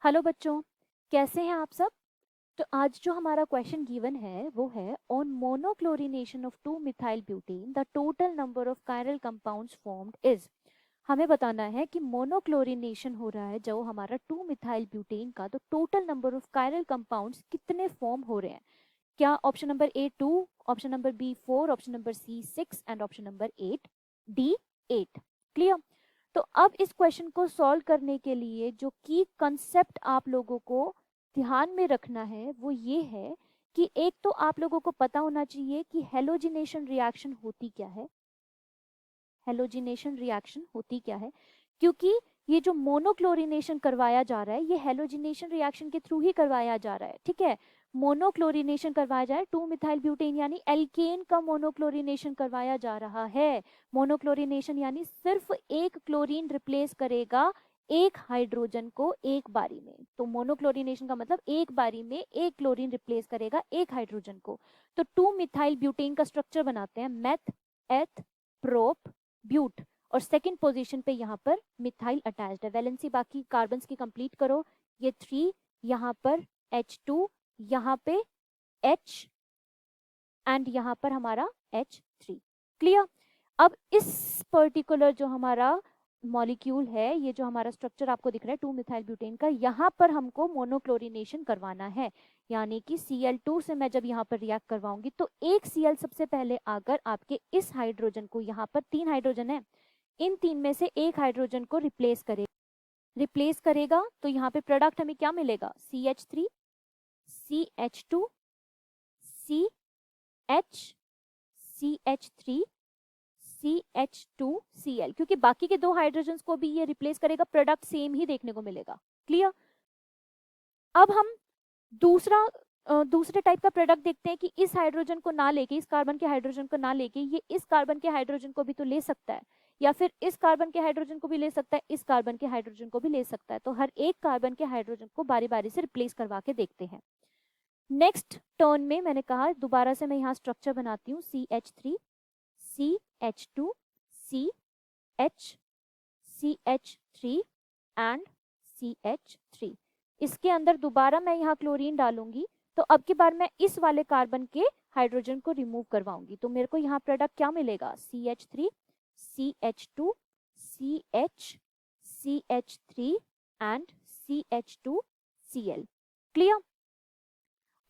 Hello बच्चों, कैसे हैं आप सब। तो आज जो हमारा क्वेश्चन गिवन है वो है on monochlorination of 2 methyl butane the total number of chiral compounds formed is. हमें बताना है कि मोनोक्लोरिनेशन हो रहा है जो हमारा 2 मिथाइल ब्यूटेन का, तो total number of chiral compounds कितने फॉर्म हो रहे हैं। क्या option number A 2, option number B 4, option number C 6 and option number 8 D 8। Clear. तो अब इस क्वेश्चन को सॉल्व करने के लिए जो की कंसेप्ट आप लोगों को ध्यान में रखना है वो ये है कि एक तो आप लोगों को पता होना चाहिए कि हेलोजिनेशन रिएक्शन होती क्या है। हेलोजिनेशन रिएक्शन होती क्या है, क्योंकि ये जो मोनोक्लोरिनेशन करवाया जा रहा है ये हेलोजिनेशन रिएक्शन के थ्रू ही करवाया जा रहा है। ठीक है, मोनोक्लोरिनेशन करवाया जा रहा है, 2 मिथाइल ब्यूटेन यानी एल्केन का मोनोक्लोरिनेशन करवाया जा रहा है। मोनोक्लोरिनेशन यानी सिर्फ एक क्लोरीन रिप्लेस करेगा एक हाइड्रोजन को एक बारी में। तो मोनोक्लोरिनेशन का मतलब एक बारी में एक क्लोरीन रिप्लेस करेगा एक हाइड्रोजन को। तो 2 मिथाइल ब्यूटेन का स्ट्रक्चर बनाते हैं मेथ एथ प्रोप ब्यूट, और सेकंड पोजीशन पे यहाँ पर मिथाइल अटैच्ड है। वैलेंसी बाकी कार्बन्स की कंप्लीट करो, ये 3 यहाँ पर H2, यहाँ पे H एंड यहाँ पर हमारा H3। क्लियर। अब इस पर्टिकुलर जो हमारा मॉलिक्यूल है, ये जो हमारा स्ट्रक्चर आपको दिख रहा है 2 मिथाइल ब्यूटेन का, यहाँ पर हमको मोनोक्लोरिनेशन करवाना है। यानी कि Cl2 से मैं जब यहाँ पर रिएक्ट करवाऊंगी तो एक Cl सबसे पहले आकर आपके इस हाइड्रोजन को, यहाँ पर 3 हाइड्रोजन है, इन 3 में से एक हाइड्रोजन को रिप्लेस करेगा। तो यहाँ पे प्रोडक्ट हमें क्या मिलेगा, CH3 CH2 CH CH3 CH2Cl, क्योंकि बाकी के 2 हाइड्रोजन को भी ये रिप्लेस करेगा, प्रोडक्ट सेम ही देखने को मिलेगा। क्लियर। अब हम दूसरे टाइप का प्रोडक्ट देखते हैं कि इस हाइड्रोजन को ना लेके, इस कार्बन के हाइड्रोजन को ना लेके ये इस कार्बन के हाइड्रोजन को भी तो ले सकता है, या फिर इस कार्बन के हाइड्रोजन को भी ले सकता है, इस कार्बन के हाइड्रोजन को भी ले सकता है। तो हर एक कार्बन के हाइड्रोजन को बारी बारी से रिप्लेस करवा के देखते हैं। नेक्स्ट टर्न में मैंने कहा दोबारा से मैं यहाँ स्ट्रक्चर बनाती हूँ CH3 CH2 CH CH3 and CH3। इसके अंदर दोबारा मैं यहाँ क्लोरीन डालूंगी, तो अब की बार मैं इस वाले कार्बन के हाइड्रोजन को रिमूव करवाऊंगी। तो मेरे को यहाँ प्रोडक्ट क्या मिलेगा, CH3 CH2 CH CH3 and CH2Cl। Clear.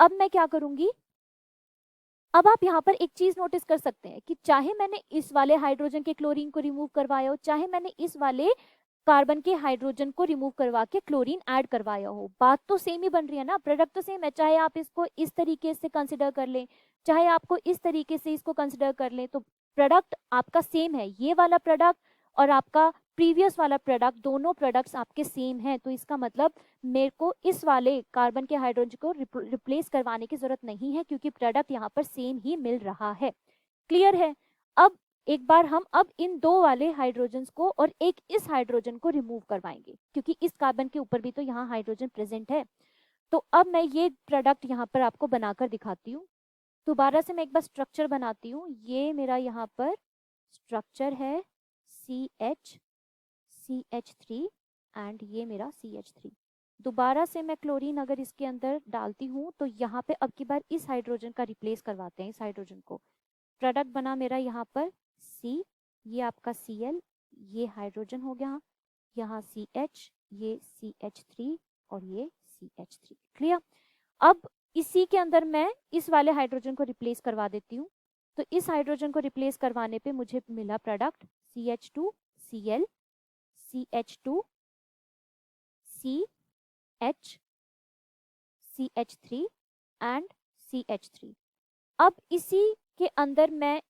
अब मैं क्या करूंगी, अब आप यहाँ पर एक चीज नोटिस कर सकते हैं कि चाहे मैंने इस वाले हाइड्रोजन के क्लोरीन को रिमूव करवाया हो, चाहे मैंने इस वाले कार्बन के हाइड्रोजन को रिमूव करवा के क्लोरीन ऐड करवाया हो, बात तो सेम ही बन रही है ना, प्रोडक्ट तो सेम है। चाहे आप इसको इस तरीके से कंसिडर कर लें, चाहे आपको इस तरीके से इसको कंसिडर कर लें, तो प्रोडक्ट आपका सेम है। ये वाला प्रोडक्ट और आपका प्रीवियस वाला प्रोडक्ट, दोनों प्रोडक्ट्स आपके सेम हैं। तो इसका मतलब मेरे को इस वाले कार्बन के हाइड्रोजन को रिप्लेस करवाने की जरूरत नहीं है, क्योंकि प्रोडक्ट यहाँ पर सेम ही मिल रहा है। क्लियर है। अब एक बार हम अब इन 2 वाले हाइड्रोजन को और एक इस हाइड्रोजन को रिमूव करवाएंगे, क्योंकि इस कार्बन के ऊपर भी तो यहाँ हाइड्रोजन प्रेजेंट है। तो अब मैं ये प्रोडक्ट यहाँ पर आपको बनाकर दिखाती हूँ। दोबारा से मैं एक बार स्ट्रक्चर बनाती हूँ। ये मेरा यहाँ पर स्ट्रक्चर है CH3 एंड ये मेरा CH3। दोबारा से मैं क्लोरीन अगर इसके अंदर डालती हूँ तो यहाँ पे अब की बार इस हाइड्रोजन का रिप्लेस करवाते हैं, इस हाइड्रोजन को। प्रोडक्ट बना मेरा यहाँ पर C, ये आपका Cl, ये हाइड्रोजन हो गया, यहाँ CH, ये CH3 और ये CH3। क्लियर। अब इसी के अंदर मैं इस वाले हाइड्रोजन को रिप्लेस करवा देती हूँ। तो इस हाइड्रोजन को रिप्लेस करवाने पे मुझे मिला product CH2Cl CH2 CH CH3 and CH3। अब इसी के अंदर मैं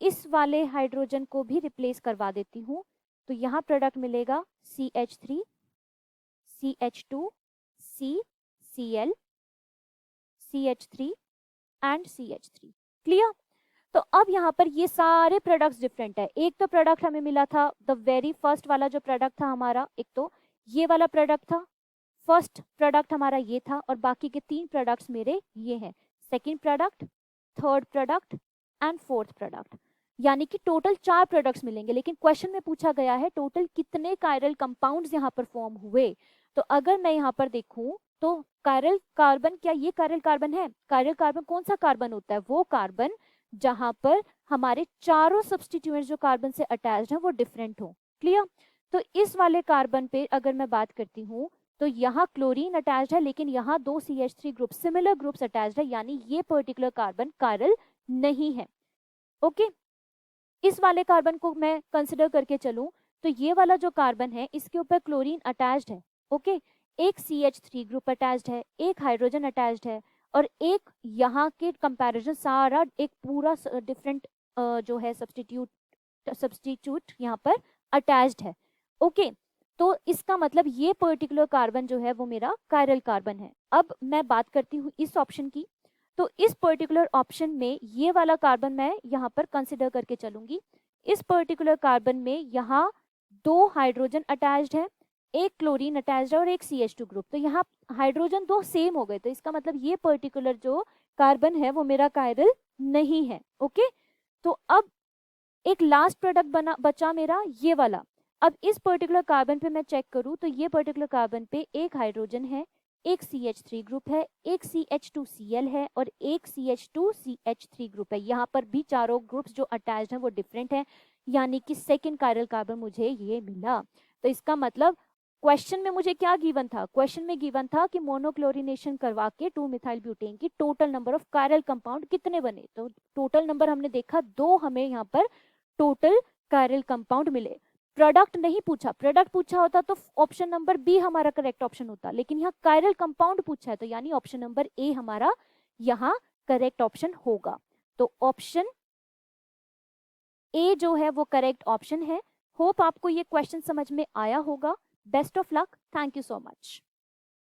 इस वाले हाइड्रोजन को भी रिप्लेस करवा देती हूँ। तो यहाँ प्रोडक्ट मिलेगा CH3 CH2 CCl CH3 and CH3। Clear. तो अब यहाँ पर ये सारे प्रोडक्ट्स डिफरेंट है। एक तो प्रोडक्ट हमें मिला था, द वेरी फर्स्ट वाला जो प्रोडक्ट था हमारा, एक तो ये वाला प्रोडक्ट था, फर्स्ट प्रोडक्ट हमारा ये था, और बाकी के 3 प्रोडक्ट्स मेरे ये हैं, second product, third product and fourth product. यानी कि टोटल 4 प्रोडक्ट्स मिलेंगे, लेकिन क्वेश्चन में पूछा गया है टोटल कितने कायरल कंपाउंड्स यहाँ पर फॉर्म हुए। तो अगर मैं यहाँ पर देखूं तो कायरल कार्बन, क्या ये कायरल कार्बन है? कायरल कार्बन कौन सा कार्बन होता है? वो कार्बन जहां पर हमारे चारों सब्सटीट्यूएंट्स जो कार्बन से अटैच्ड हैं वो डिफरेंट हो। क्लियर? तो इस वाले कार्बन पे अगर मैं बात करती हूँ तो यहाँ क्लोरीन अटैच्ड है, लेकिन यहाँ 2 CH3 group similar groups attached है, यानी ये पर्टिकुलर कार्बन कायरल नहीं है। ओके, इस वाले कार्बन को मैं कंसिडर करके चलूं तो ये वाला जो कार्बन है इसके ऊपर क्लोरीन अटैच्ड है। ओके, एक CH3 ग्रुप अटैच्ड है, एक हाइड्रोजन अटैच्ड है, और एक यहाँ के कंपैरिजन सारा एक पूरा डिफरेंट जो है सब्सटीट्यूट यहाँ पर अटैच्ड है। ओके, तो इसका मतलब ये पर्टिकुलर कार्बन जो है वो मेरा कायरल कार्बन है। अब मैं बात करती हूँ इस ऑप्शन की, तो इस पर्टिकुलर ऑप्शन में ये वाला कार्बन मैं यहाँ पर कंसिडर करके चलूंगी। इस पर्टिकुलर कार्बन में यहाँ 2 हाइड्रोजन अटैच्ड है, एक क्लोरीन अटैच्ड है और एक CH2 ग्रुप। तो यहाँ हाइड्रोजन 2 सेम हो गए, तो इसका मतलब ये पर्टिकुलर जो कार्बन है वो मेरा कायरल नहीं है। ओके, तो अब एक लास्ट प्रोडक्ट बचा मेरा ये वाला। अब इस पर्टिकुलर कार्बन पे मैं चेक करूँ तो ये पर्टिकुलर कार्बन पे एक हाइड्रोजन है, एक CH3 ग्रुप है, एक CH2Cl है और एक CH2CH3 ग्रुप है। यहाँ पर भी चारों ग्रुप्स जो अटैच्ड हैं वो डिफरेंट है, यानी कि सेकेंड कायरल कार्बन मुझे ये मिला। तो इसका मतलब क्वेश्चन में मुझे क्या गिवन था? क्वेश्चन में गिवन था कि मोनोक्लोरिनेशन करवा के 2 मिथाइल ब्यूटेन की total number of chiral compound कितने बने। तो टोटल नंबर हमने देखा 2, हमें यहाँ पर टोटल कायरल कंपाउंड मिले। प्रोडक्ट नहीं पूछा, प्रोडक्ट पूछा होता तो ऑप्शन नंबर बी हमारा करेक्ट ऑप्शन होता, लेकिन यहाँ कायरल कंपाउंड पूछा है तो यानी ऑप्शन नंबर ए हमारा यहाँ करेक्ट ऑप्शन होगा। तो ऑप्शन ए जो है वो करेक्ट ऑप्शन है। होप आपको ये क्वेश्चन समझ में आया होगा। Best of luck, thank you so much.